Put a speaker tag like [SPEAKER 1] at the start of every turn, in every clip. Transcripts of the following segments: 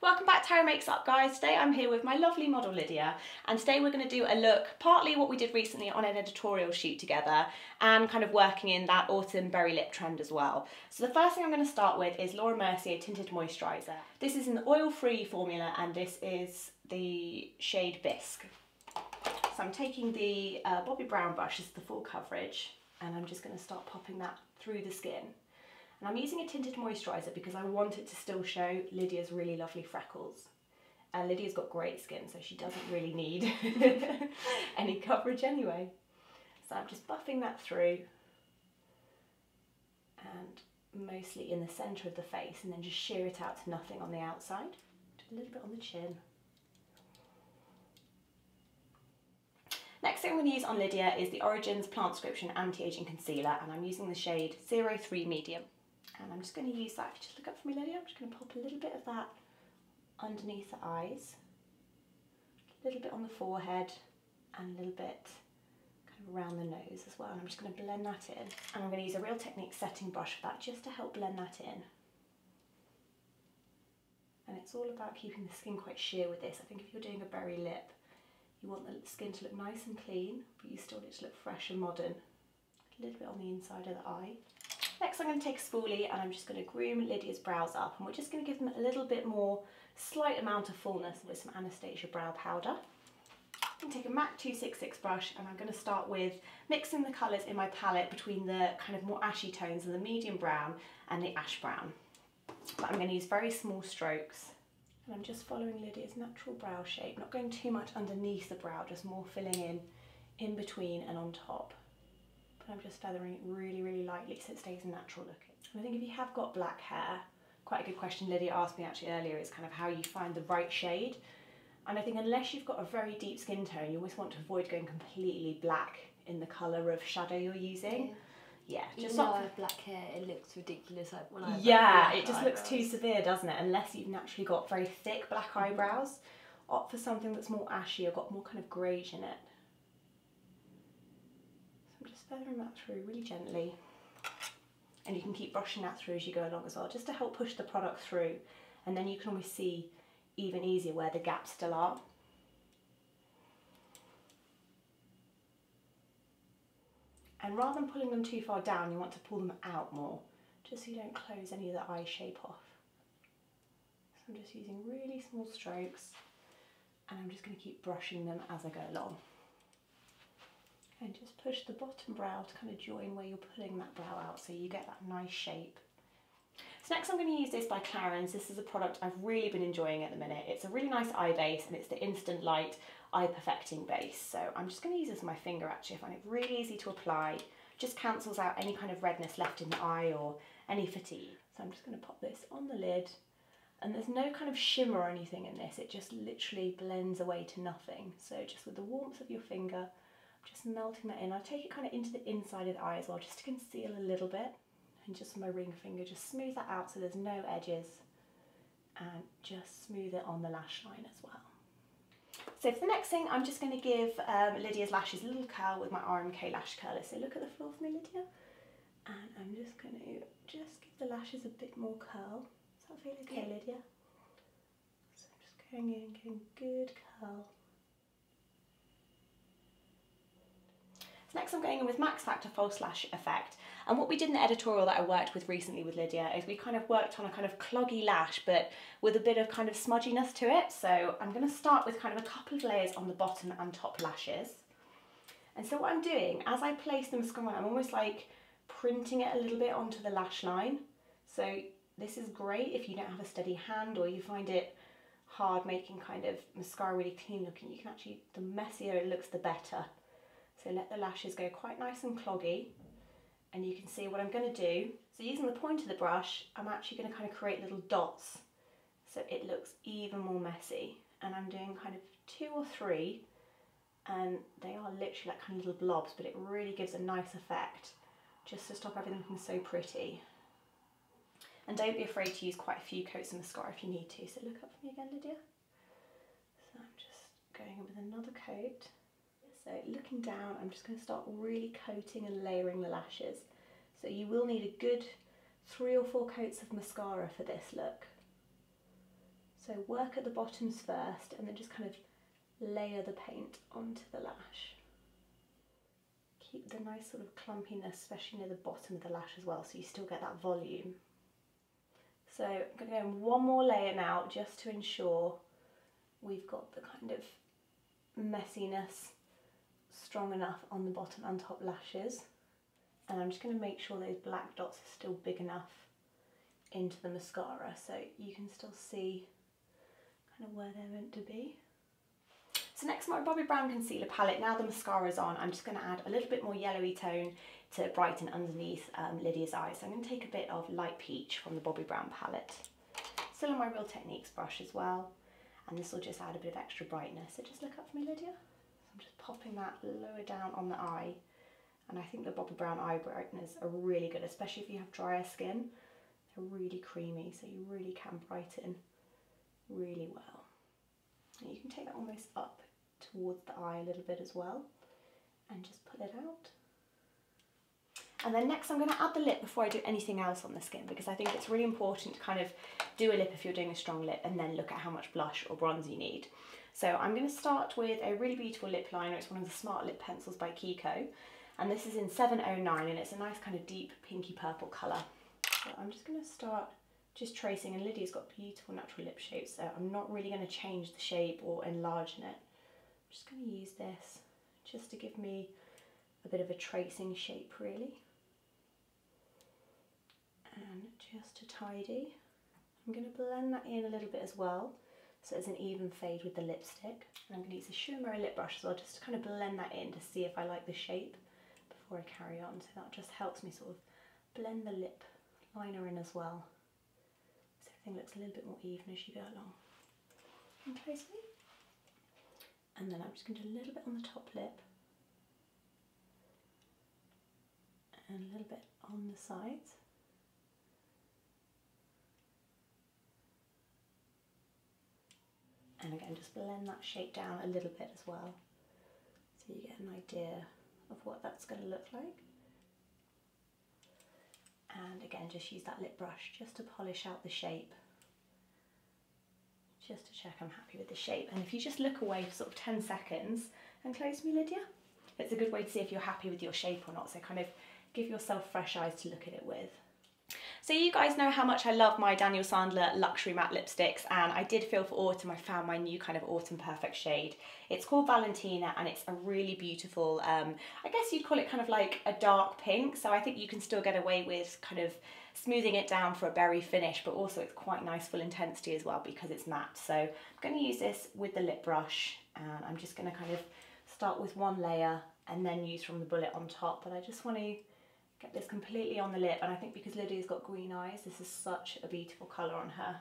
[SPEAKER 1] Welcome back to How I Makes Up, guys. Today I'm here with my lovely model Lydia, and today we're going to do a look, partly what we did recently on an editorial shoot together and kind of working in that autumn berry lip trend as well. So the first thing I'm going to start with is Laura Mercier Tinted Moisturiser. This is an oil-free formula and this is the shade Bisque. So I'm taking the Bobbi brown brush, this is the full coverage, and I'm just going to start popping that through the skin. And I'm using a tinted moisturiser because I want it to still show Lydia's really lovely freckles. And Lydia's got great skin, so she doesn't really need any coverage anyway. So I'm just buffing that through, and mostly in the centre of the face, and then just sheer it out to nothing on the outside. A little bit on the chin. Next thing I'm going to use on Lydia is the Origins Plantscription Anti-Aging Concealer, and I'm using the shade 03 Medium. And I'm just going to use that, if you just look up for me Lydia, I'm just going to pop a little bit of that underneath the eyes, a little bit on the forehead, and a little bit kind of around the nose as well. And I'm just going to blend that in. And I'm going to use a Real Technique setting brush for that, just to help blend that in. And it's all about keeping the skin quite sheer with this. I think if you're doing a berry lip, you want the skin to look nice and clean, but you still want it to look fresh and modern. A little bit on the inside of the eye. Next I'm going to take a spoolie and I'm just going to groom Lydia's brows up, and we're just going to give them a little bit more, slight amount of fullness with some Anastasia brow powder. I'm going to take a MAC 266 brush and I'm going to start with mixing the colours in my palette between the kind of more ashy tones of the medium brown and the ash brown. But I'm going to use very small strokes. And I'm just following Lydia's natural brow shape, not going too much underneath the brow, just more filling in between and on top. But I'm just feathering it really, really lightly so it stays natural looking. And I think if you have got black hair, quite a good question Lydia asked me actually earlier is kind of how you find the right shade. And I think unless you've got a very deep skin tone, you always want to avoid going completely black in the colour of shadow you're using. Yeah, just
[SPEAKER 2] even though I have black hair, it looks ridiculous when I have
[SPEAKER 1] yeah, it just looks too severe, doesn't it? Unless you've naturally got very thick black eyebrows. Opt for something that's more ashy or got more kind of greige in it. So I'm just feathering that through really gently. And you can keep brushing that through as you go along as well, just to help push the product through. And then you can always see even easier where the gaps still are. And rather than pulling them too far down, you want to pull them out more, just so you don't close any of the eye shape off. So I'm just using really small strokes, and I'm just going to keep brushing them as I go along. And just push the bottom brow to kind of join where you're pulling that brow out, so you get that nice shape. So next I'm going to use this by Clarins. This is a product I've really been enjoying at the minute. It's a really nice eye base, and it's the Instant Light Eye Perfecting Base. So I'm just going to use this with my finger actually. I find it really easy to apply. Just cancels out any kind of redness left in the eye or any fatigue. So I'm just going to pop this on the lid, and there's no kind of shimmer or anything in this. It just literally blends away to nothing. So just with the warmth of your finger, just melting that in. I take it kind of into the inside of the eye as well, just to conceal a little bit. And just with my ring finger, just smooth that out so there's no edges, and just smooth it on the lash line as well. So for the next thing, I'm just going to give Lydia's lashes a little curl with my RMK lash curler. So look at the floor for me, Lydia. And I'm just going to just give the lashes a bit more curl. Does that feel okay, yeah. Lydia? So I'm just going in, getting good curl. So next I'm going in with Max Factor False Lash Effect. And what we did in the editorial that I worked with recently with Lydia is we kind of worked on a kind of cloggy lash, but with a bit of kind of smudginess to it. So I'm going to start with kind of a couple of layers on the bottom and top lashes. And so what I'm doing, as I place the mascara on, I'm almost like printing it a little bit onto the lash line. So this is great if you don't have a steady hand or you find it hard making kind of mascara really clean looking. You can actually, the messier it looks, the better. So let the lashes go quite nice and cloggy. And you can see what I'm going to do. So using the point of the brush, I'm actually going to kind of create little dots so it looks even more messy. And I'm doing kind of 2 or 3, and they are literally like kind of little blobs, but it really gives a nice effect just to stop everything looking so pretty. And don't be afraid to use quite a few coats of mascara if you need to. So look up for me again, Lydia. So I'm just going in with another coat. So looking down, I'm just going to start really coating and layering the lashes. So you will need a good 3 or 4 coats of mascara for this look. So work at the bottoms first and then just kind of layer the paint onto the lash. Keep the nice sort of clumpiness, especially near the bottom of the lash as well, so you still get that volume. So I'm going to go in one more layer now just to ensure we've got the kind of messiness strong enough on the bottom and top lashes. And I'm just going to make sure those black dots are still big enough into the mascara so you can still see kind of where they're meant to be. So next, my Bobbi Brown Concealer Palette. Now the mascara's on, I'm just going to add a little bit more yellowy tone to brighten underneath Lydia's eyes. So I'm going to take a bit of Light Peach from the Bobbi Brown palette. Still on my Real Techniques brush as well. And this will just add a bit of extra brightness. So just look up for me, Lydia. So I'm just popping that lower down on the eye. And I think the Bobbi Brown eye brighteners are really good, especially if you have drier skin. They're really creamy, so you really can brighten really well. And you can take that almost up towards the eye a little bit as well and just pull it out. And then next I'm going to add the lip before I do anything else on the skin, because I think it's really important to kind of do a lip if you're doing a strong lip and then look at how much blush or bronze you need. So I'm going to start with a really beautiful lip liner. It's one of the Smart Lip Pencils by Kiko, and this is in 709 and it's a nice kind of deep pinky purple colour. So I'm just going to start just tracing, and Lydia's got beautiful natural lip shapes, so I'm not really going to change the shape or enlarge it. I'm just going to use this just to give me a bit of a tracing shape really. And just to tidy, I'm going to blend that in a little bit as well so it's an even fade with the lipstick. And I'm going to use a Shimmer lip brush as well just to kind of blend that in to see if I like the shape before I carry on. So that just helps me sort of blend the lip liner in as well, so everything looks a little bit more even as you go along. And closely. And then I'm just going to do a little bit on the top lip and a little bit on the sides. And again, just blend that shape down a little bit as well, so you get an idea of what that's going to look like. And again, just use that lip brush just to polish out the shape, just to check I'm happy with the shape. And if you just look away for sort of 10 seconds and close me, Lydia, it's a good way to see if you're happy with your shape or not. So kind of give yourself fresh eyes to look at it with. So you guys know how much I love my Daniel Sandler luxury matte lipsticks, and I did feel for autumn I found my new kind of autumn perfect shade. It's called Valentina and it's a really beautiful, I guess you'd call it kind of like a dark pink, so I think you can still get away with kind of smoothing it down for a berry finish, but also it's quite nice full intensity as well because it's matte. So I'm going to use this with the lip brush, and I'm just going to kind of start with one layer and then use from the bullet on top, but I just want to get this completely on the lip, and I think because Lydia's got green eyes, this is such a beautiful colour on her.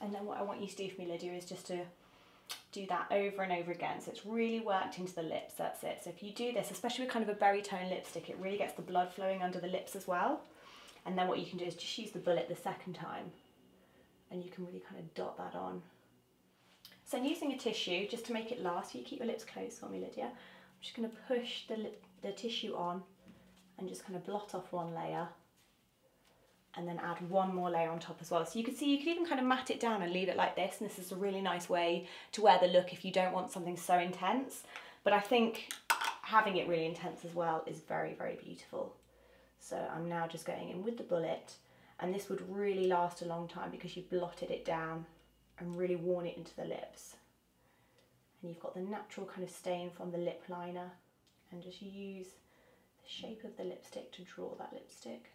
[SPEAKER 1] And then what I want you to do for me, Lydia, is just to do that over and over again, so it's really worked into the lips. That's it. So if you do this, especially with kind of a berry tone lipstick, it really gets the blood flowing under the lips as well. And then what you can do is just use the bullet the second time, and you can really kind of dot that on. So I'm using a tissue just to make it last. You keep your lips closed for me, Lydia. I'm just going to push the tissue on and just kind of blot off one layer, and then add one more layer on top as well. So you can see you could even kind of mat it down and leave it like this, and this is a really nice way to wear the look if you don't want something so intense. But I think having it really intense as well is very, very beautiful. So I'm now just going in with the bullet, and this would really last a long time because you've blotted it down and really worn it into the lips. And you've got the natural kind of stain from the lip liner, and just use the shape of the lipstick to draw that lipstick.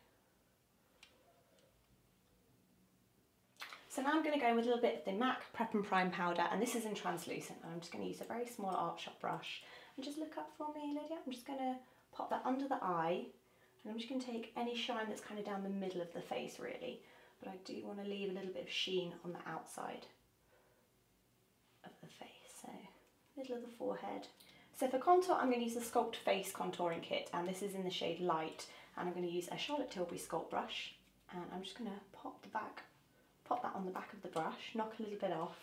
[SPEAKER 1] So now I'm going to go with a little bit of the MAC Prep and Prime powder, and this is in translucent, and I'm just going to use a very small art shop brush and just look up for me, Lydia. I'm just going to pop that under the eye, and I'm just going to take any shine that's kind of down the middle of the face really, but I do want to leave a little bit of sheen on the outside of the face, so middle of the forehead. So for contour, I'm going to use the Sculpt Face Contouring Kit, and this is in the shade Light, and I'm going to use a Charlotte Tilbury Sculpt brush, and I'm just going to pop that on the back of the brush, knock a little bit off,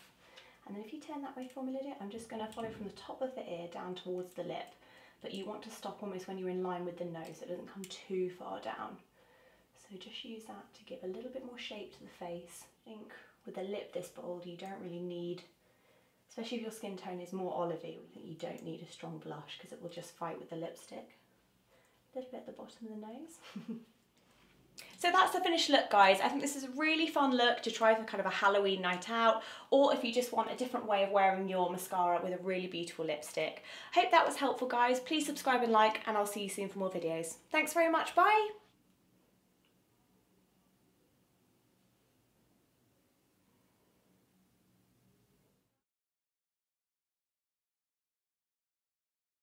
[SPEAKER 1] and then if you turn that way for me, Lydia, I'm just going to follow from the top of the ear down towards the lip. but you want to stop almost when you're in line with the nose, so it doesn't come too far down. So just use that to give a little bit more shape to the face. I think with a lip this bold, you don't really need, especially if your skin tone is more olivey, we think you don't need a strong blush because it will just fight with the lipstick. A little bit at the bottom of the nose. So that's the finished look, guys. I think this is a really fun look to try for kind of a Halloween night out, or if you just want a different way of wearing your mascara with a really beautiful lipstick. Hope that was helpful, guys. Please subscribe and like, and I'll see you soon for more videos. Thanks very much. Bye.